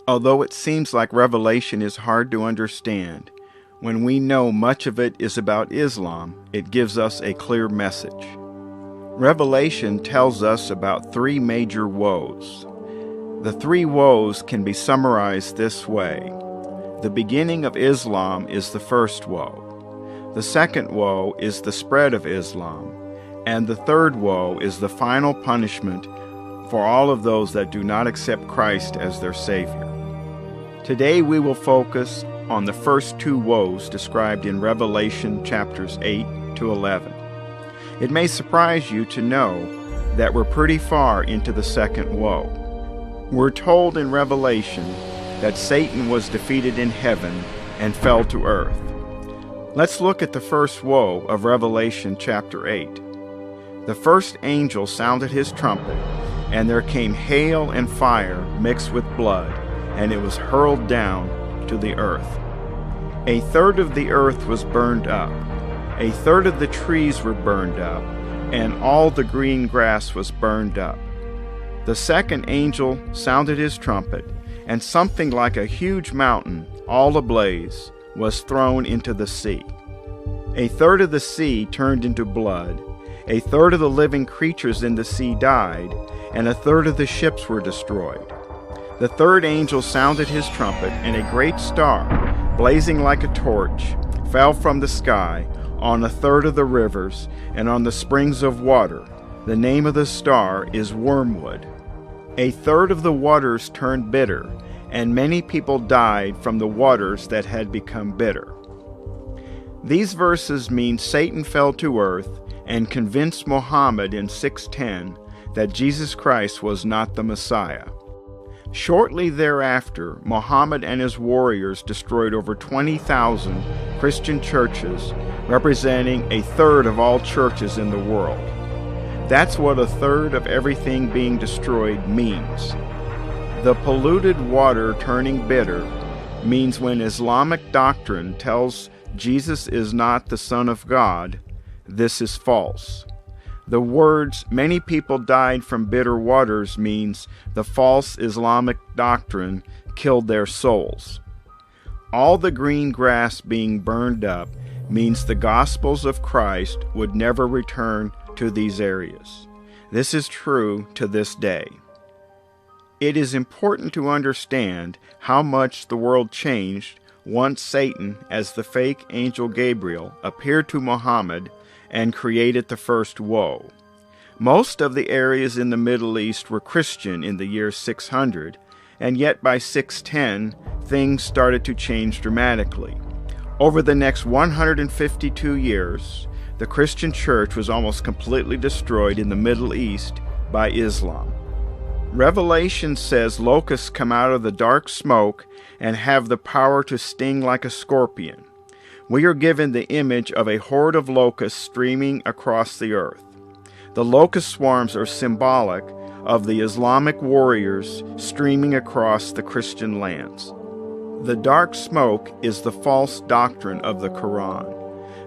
Although it seems like Revelation is hard to understand, when we know much of it is about Islam, it gives us a clear message. Revelation tells us about three major woes. The three woes can be summarized this way. The beginning of Islam is the first woe. The second woe is the spread of Islam. And the third woe is the final punishment for all of those that do not accept Christ as their Savior. Today we will focus on the first two woes described in Revelation chapters 8 to 11. It may surprise you to know that we're pretty far into the second woe. We're told in Revelation that Satan was defeated in heaven and fell to earth. Let's look at the first woe of Revelation chapter 8. The first angel sounded his trumpet, and there came hail and fire mixed with blood, and it was hurled down to the earth. A third of the earth was burned up. A third of the trees were burned up, and all the green grass was burned up. The second angel sounded his trumpet, and something like a huge mountain, all ablaze, was thrown into the sea. A third of the sea turned into blood. A third of the living creatures in the sea died, and a third of the ships were destroyed. The third angel sounded his trumpet, and a great star, blazing like a torch, fell from the sky on a third of the rivers and on the springs of water. The name of the star is Wormwood. A third of the waters turned bitter, and many people died from the waters that had become bitter. These verses mean Satan fell to earth and convinced Muhammad in 610 that Jesus Christ was not the Messiah. Shortly thereafter, Muhammad and his warriors destroyed over 20,000 Christian churches, representing a third of all churches in the world. That's what a third of everything being destroyed means. The polluted water turning bitter means when Islamic doctrine tells Jesus is not the Son of God, this is false. The words, many people died from bitter waters, means the false Islamic doctrine killed their souls. All the green grass being burned up means the Gospels of Christ would never return to these areas. This is true to this day. It is important to understand how much the world changed once Satan, as the fake angel Gabriel, appeared to Muhammad and created the first woe. Most of the areas in the Middle East were Christian in the year 600, and yet by 610, things started to change dramatically. Over the next 152 years, the Christian church was almost completely destroyed in the Middle East by Islam. Revelation says locusts come out of the dark smoke and have the power to sting like a scorpion. We are given the image of a horde of locusts streaming across the earth. The locust swarms are symbolic of the Islamic warriors streaming across the Christian lands. The dark smoke is the false doctrine of the Quran.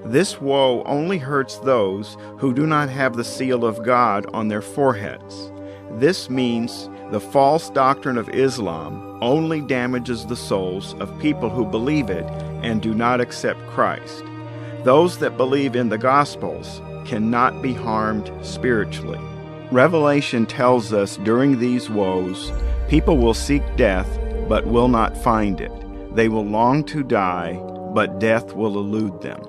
This woe only hurts those who do not have the seal of God on their foreheads. This means the false doctrine of Islam only damages the souls of people who believe it and do not accept Christ. Those that believe in the Gospels cannot be harmed spiritually. Revelation tells us during these woes, people will seek death but will not find it. They will long to die, but death will elude them.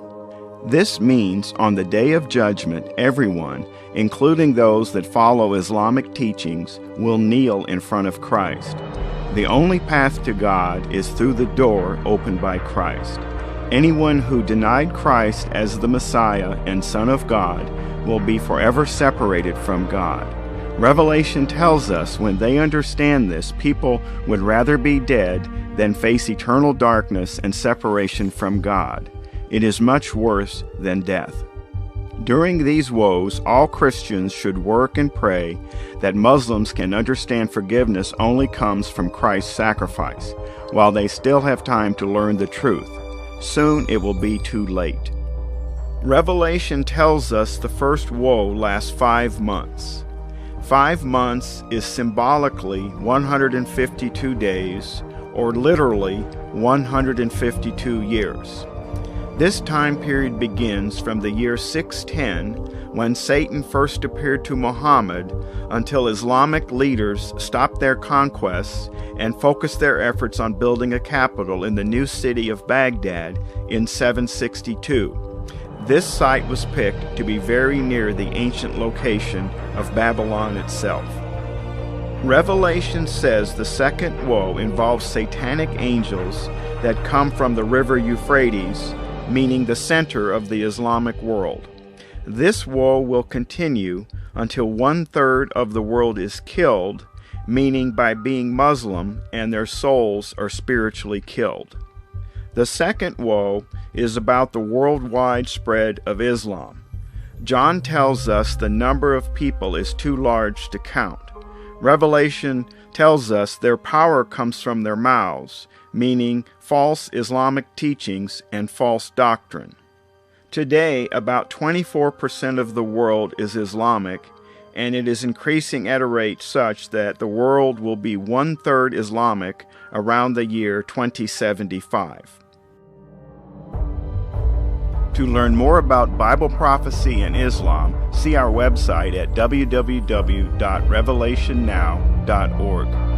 This means on the day of judgment, everyone, including those that follow Islamic teachings, will kneel in front of Christ. The only path to God is through the door opened by Christ. Anyone who denied Christ as the Messiah and Son of God will be forever separated from God. Revelation tells us when they understand this, people would rather be dead than face eternal darkness and separation from God. It is much worse than death. During these woes, all Christians should work and pray that Muslims can understand forgiveness only comes from Christ's sacrifice, while they still have time to learn the truth. Soon it will be too late. Revelation tells us the first woe lasts 5 months. 5 months is symbolically 152 days, or literally 152 years. This time period begins from the year 610, when Satan first appeared to Muhammad, until Islamic leaders stopped their conquests and focused their efforts on building a capital in the new city of Baghdad in 762. This site was picked to be very near the ancient location of Babylon itself. Revelation says the second woe involves satanic angels that come from the river Euphrates, meaning the center of the Islamic world. This woe will continue until 1/3 of the world is killed, meaning by being Muslim, and their souls are spiritually killed. The second woe is about the worldwide spread of Islam. John tells us the number of people is too large to count. Revelation tells us their power comes from their mouths, meaning false Islamic teachings and false doctrine. Today, about 24% of the world is Islamic, and it is increasing at a rate such that the world will be 1/3 Islamic around the year 2075. To learn more about Bible prophecy and Islam, see our website at www.revelationnow.org.